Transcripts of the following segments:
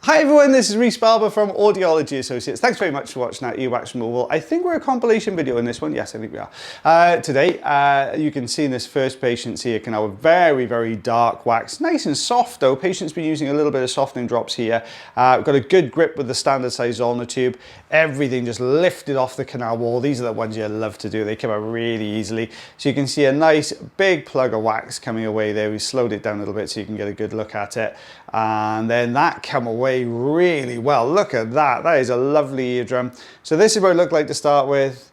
Hi everyone, this is Rhys Barber from Audiology Associates. Thanks very much for watching that earwax removal. I think we're a compilation video in this one. Yes, I think we are. Today, you can see in this first patient's ear canal a very, very dark wax. Nice and soft though. Patient's been using a little bit of softening drops here. We've got a good grip with the standard size Zollner tube. Everything just lifted off the canal wall. These are the ones you love to do. They come out really easily. So you can see a nice big plug of wax coming away there. We slowed it down a little bit so you can get a good look at it. And then that come away really well. Look at that. That is a lovely eardrum. So this is what it looked like to start with.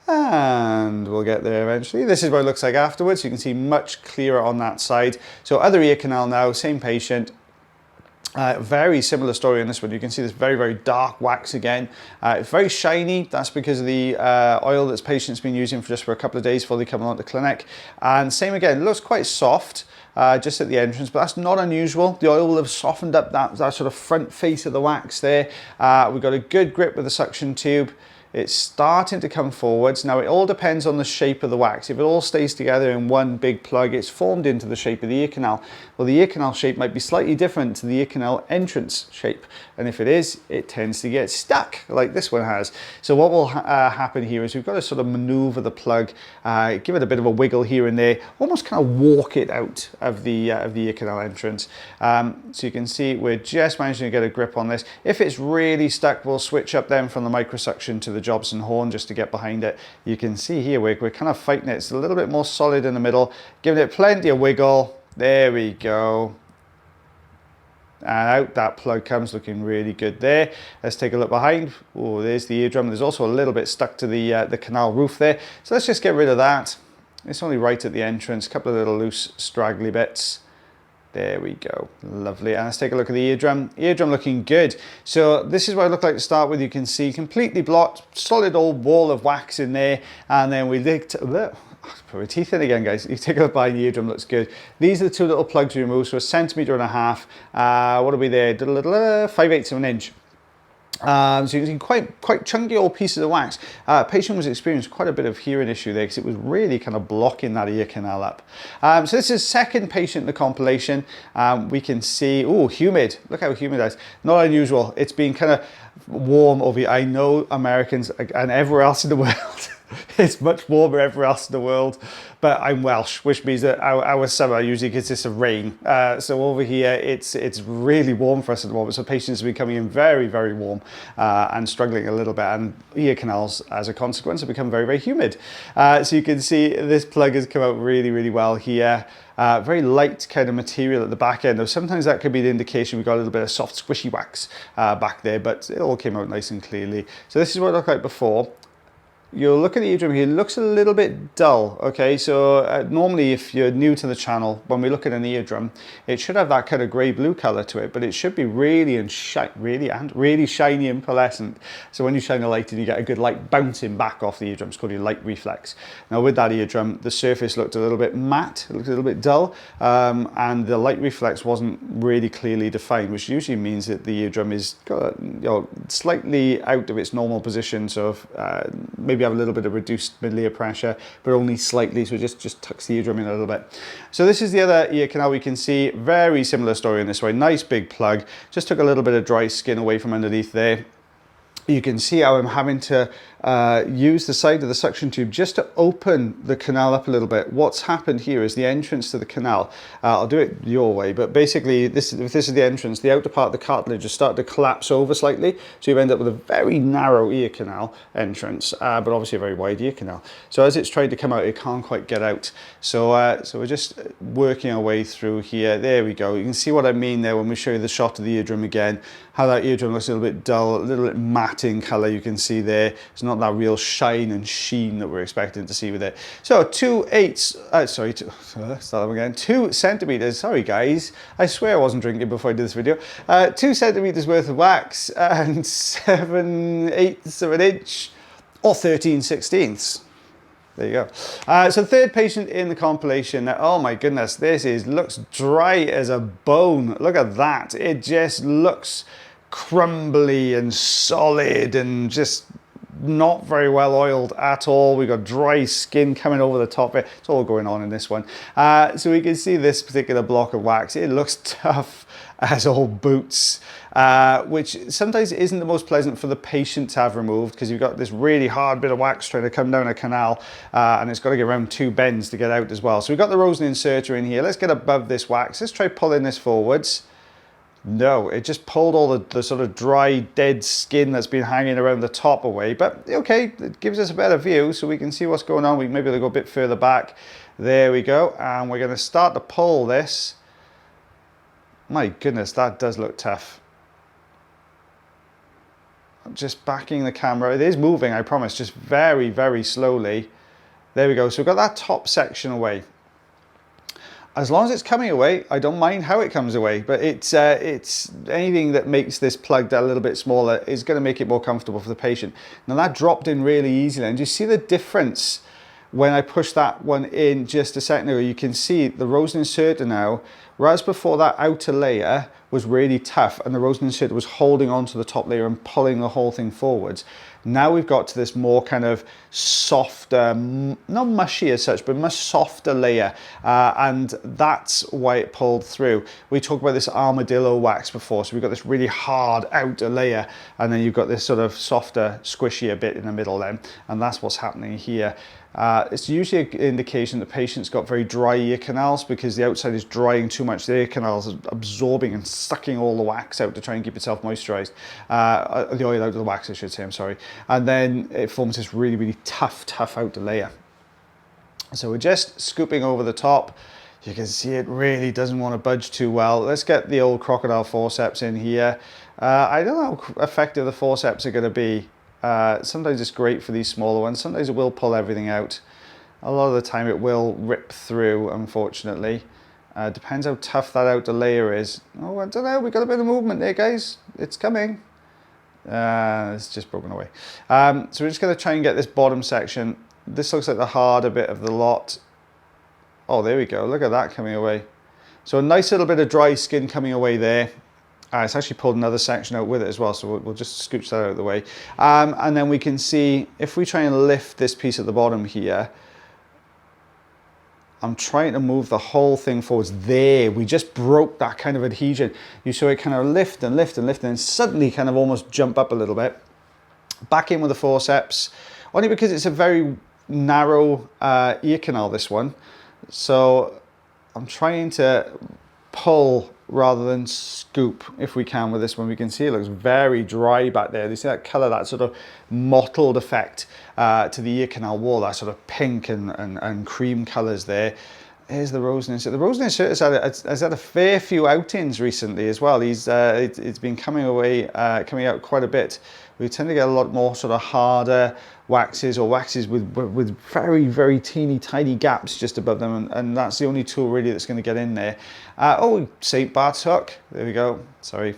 And we'll get there eventually. This is what it looks like afterwards. You can see much clearer on that side. So other ear canal now, same patient. Very similar story in this one. You can see this very, very dark wax again. It's very shiny. That's because of the oil that patient's been using for just for a couple of days before they come along to the clinic. And same again, it looks quite soft. Just at the entrance, but that's not unusual. The oil will have softened up that sort of front face of the wax there. We've got a good grip with the suction tube. It's starting to come forwards. Now it all depends on the shape of the wax. If it all stays together in one big plug, it's formed into the shape of the ear canal. Well, the ear canal shape might be slightly different to the ear canal entrance shape. And if it is, it tends to get stuck like this one has. So what will happen here is we've got to sort of maneuver the plug, give it a bit of a wiggle here and there, almost kind of walk it out of the ear canal entrance. So you can see we're just managing to get a grip on this. If it's really stuck, we'll switch up then from the microsuction to the Jobson horn just to get behind it. You can see here we're kind of fighting it. It's a little bit more solid in the middle, giving it plenty of wiggle. There we go. And out that plug comes, looking really good there. Let's take a look behind. Oh, there's the eardrum. There's also a little bit stuck to the canal roof there. So let's just get rid of that. It's only right at the entrance. A couple of little loose straggly bits. There we go, lovely. And let's take a look at the eardrum. Eardrum looking good. So this is what it looked like to start with. You can see completely blocked, solid old wall of wax in there. And then we licked, put my teeth in again, guys. You take a look behind the eardrum, looks good. These are the two little plugs we removed, so 1.5 cm. What are we there? 5/8 of an inch. So you can see quite chunky old pieces of wax. Patient was experiencing quite a bit of hearing issue there because it was really kind of blocking that ear canal up. So this is second patient in the compilation. We can see, oh, humid. Look how humid that is. Not unusual. It's been kind of warm over here. I know Americans and everywhere else in the world. It's much warmer everywhere else in the world, but I'm Welsh, which means that our summer usually consists of rain. So over here, it's really warm for us at the moment. So patients have been coming in very, very warm and struggling a little bit, and ear canals, as a consequence, have become very, very humid. So you can see this plug has come out really, really well here. Very light kind of material at the back end. Though sometimes that could be the indication we've got a little bit of soft, squishy wax back there, but it all came out nice and clearly. So this is what it looked like before. You'll look at the eardrum here, it looks a little bit dull, okay? So normally if you're new to the channel, when we look at an eardrum, it should have that kind of grey-blue colour to it, but it should be really shiny and pearlescent. So when you shine a light in, you get a good light bouncing back off the eardrum. It's called your light reflex. Now with that eardrum, the surface looked a little bit matte, it looked a little bit dull, and the light reflex wasn't really clearly defined, which usually means that the eardrum is slightly out of its normal position. So maybe have a little bit of reduced mid-ear pressure, but only slightly, so it just tucks the eardrum in a little bit. So this is the other ear canal. We can see very similar story in this way. Nice big plug, just took a little bit of dry skin away from underneath there. You can see how I'm having to use the side of the suction tube just to open the canal up a little bit. What's happened here is the entrance to the canal. I'll do it your way, but basically if this is the entrance, the outer part of the cartilage has started to collapse over slightly, so you end up with a very narrow ear canal entrance, but obviously a very wide ear canal. So as it's trying to come out, it can't quite get out. So we're just working our way through here. There we go. You can see what I mean there when we show you the shot of the eardrum again, how that eardrum looks a little bit dull, a little bit matte in colour. You can see there, it's not that real shine and sheen that we're expecting to see with it. So 2 centimeters, sorry guys, I swear I wasn't drinking before I did this video. 2 centimeters worth of wax and 7/8 of an inch or 13/16. There you go. So third patient in the compilation. Now, oh my goodness, looks dry as a bone. Look at that. It just looks crumbly and solid and just not very well oiled at all. We've got dry skin coming over the top of it. It's all going on in this one. So we can see this particular block of wax. It looks tough. as all boots, which sometimes isn't the most pleasant for the patient to have removed, because you've got this really hard bit of wax trying to come down a canal, and it's got to get around 2 bends to get out as well. So we've got the rosin inserter in here. Let's get above this wax. Let's try pulling this forwards. No, it just pulled all the sort of dry, dead skin that's been hanging around the top away. But okay, it gives us a better view so we can see what's going on. We maybe go a bit further back. There we go. And we're going to start to pull this. My goodness, that does look tough. I'm just backing the camera. It is moving, I promise, just very, very slowly. There we go. So we've got that top section away. As long as it's coming away, I don't mind how it comes away, but it's anything that makes this plug a little bit smaller is going to make it more comfortable for the patient. Now that dropped in really easily, and you see the difference when I push that one in just a second ago. You can see the rosin inserter now, whereas before that outer layer was really tough and the rosin inserter was holding onto the top layer and pulling the whole thing forwards. Now we've got to this more kind of softer, not mushy as such, but much softer layer, and that's why it pulled through. We talked about this armadillo wax before, so we've got this really hard outer layer, and then you've got this sort of softer, squishier bit in the middle then, and that's what's happening here. It's usually an indication that the patient's got very dry ear canals, because the outside is drying too much. The ear canals are absorbing and sucking all the wax out to try and keep itself moisturized. The oil out of the wax, I should say, I'm sorry. And then it forms this really, really tough outer layer. So we're just scooping over the top. You can see it really doesn't want to budge too well. Let's get the old crocodile forceps in here. I don't know how effective the forceps are going to be. Sometimes it's great for these smaller ones. Sometimes it will pull everything out. A lot of the time it will rip through, unfortunately. Depends how tough that outer layer is. Oh, I don't know. We've got a bit of movement there, guys. It's coming. It's just broken away. So we're just going to try and get this bottom section. This looks like the harder bit of the lot. Oh, there we go. Look at that coming away. So a nice little bit of dry skin coming away there. It's actually pulled another section out with it as well, so we'll just scooch that out of the way. And then we can see, if we try and lift this piece at the bottom here, I'm trying to move the whole thing forwards. There, we just broke that kind of adhesion. You saw it kind of lift and lift and lift, and then suddenly kind of almost jump up a little bit. Back in with the forceps, only because it's a very narrow ear canal, this one. So I'm trying to pull rather than scoop if we can with this one. We can see it looks very dry back there. You see that colour, that sort of mottled effect to the ear canal wall, that sort of pink and cream colours there. Here's the rosin insert. The rosin insert has had a fair few outings recently as well. It's been coming out quite a bit. We tend to get a lot more sort of harder waxes, or waxes with very, very teeny tiny gaps just above them, and that's the only tool really that's going to get in there. Oh, St. Bart's hook. There we go. Sorry.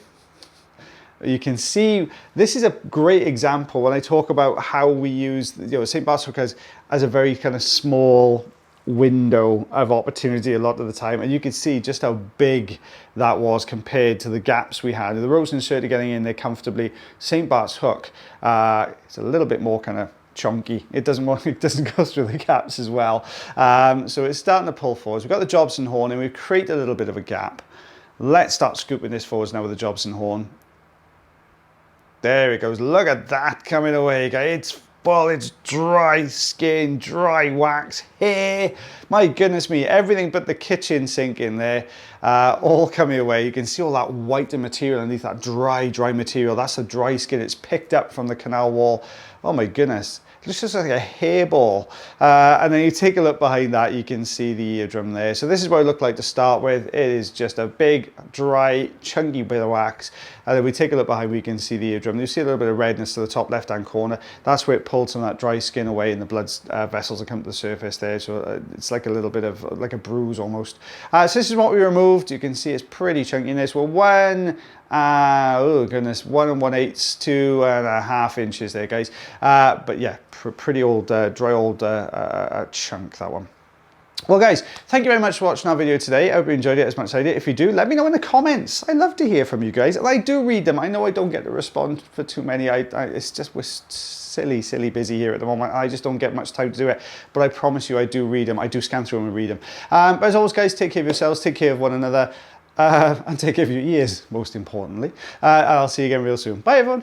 You can see this is a great example when I talk about how we use, St. Bart's hook as a very kind of small window of opportunity a lot of the time, and you can see just how big that was compared to the gaps we had. The rosin inserter getting in there comfortably. St. Bart's hook, it's a little bit more kind of chunky. It doesn't go through the gaps as well. So it's starting to pull forwards. We've got the Jobson horn and we've created a little bit of a gap. Let's start scooping this forwards now with the Jobson horn. There it goes. Look at that coming away, guys. It's dry skin, dry wax, hair. My goodness me, everything but the kitchen sink in there, all coming away. You can see all that white material underneath that dry material. That's the dry skin. It's picked up from the canal wall. Oh my goodness. It looks just like a hairball. And then you take a look behind that, you can see the eardrum there. So this is what it looked like to start with. It is just a big, dry, chunky bit of wax. And then we take a look behind, we can see the eardrum. You see a little bit of redness to the top left-hand corner. That's where it pulled some of that dry skin away and the blood vessels that come to the surface there. So it's like a little bit of, like a bruise almost. So this is what we removed. You can see it's pretty chunky in this. Well, oh goodness, 1 1/8, 2.5 inches there, guys. But yeah, pretty old, dry old chunk, that one. Well guys, thank you very much for watching our video today. I hope you enjoyed it as much as I did. If you do, let me know in the comments. I love to hear from you guys, and I do read them. I know I don't get to respond for too many. It's just, we're silly busy here at the moment. I just don't get much time to do it, but I promise you I do read them. I do scan through them and read them. But as always guys, take care of yourselves, take care of one another. and take care of your ears, most importantly. I'll see you again real soon. Bye, everyone.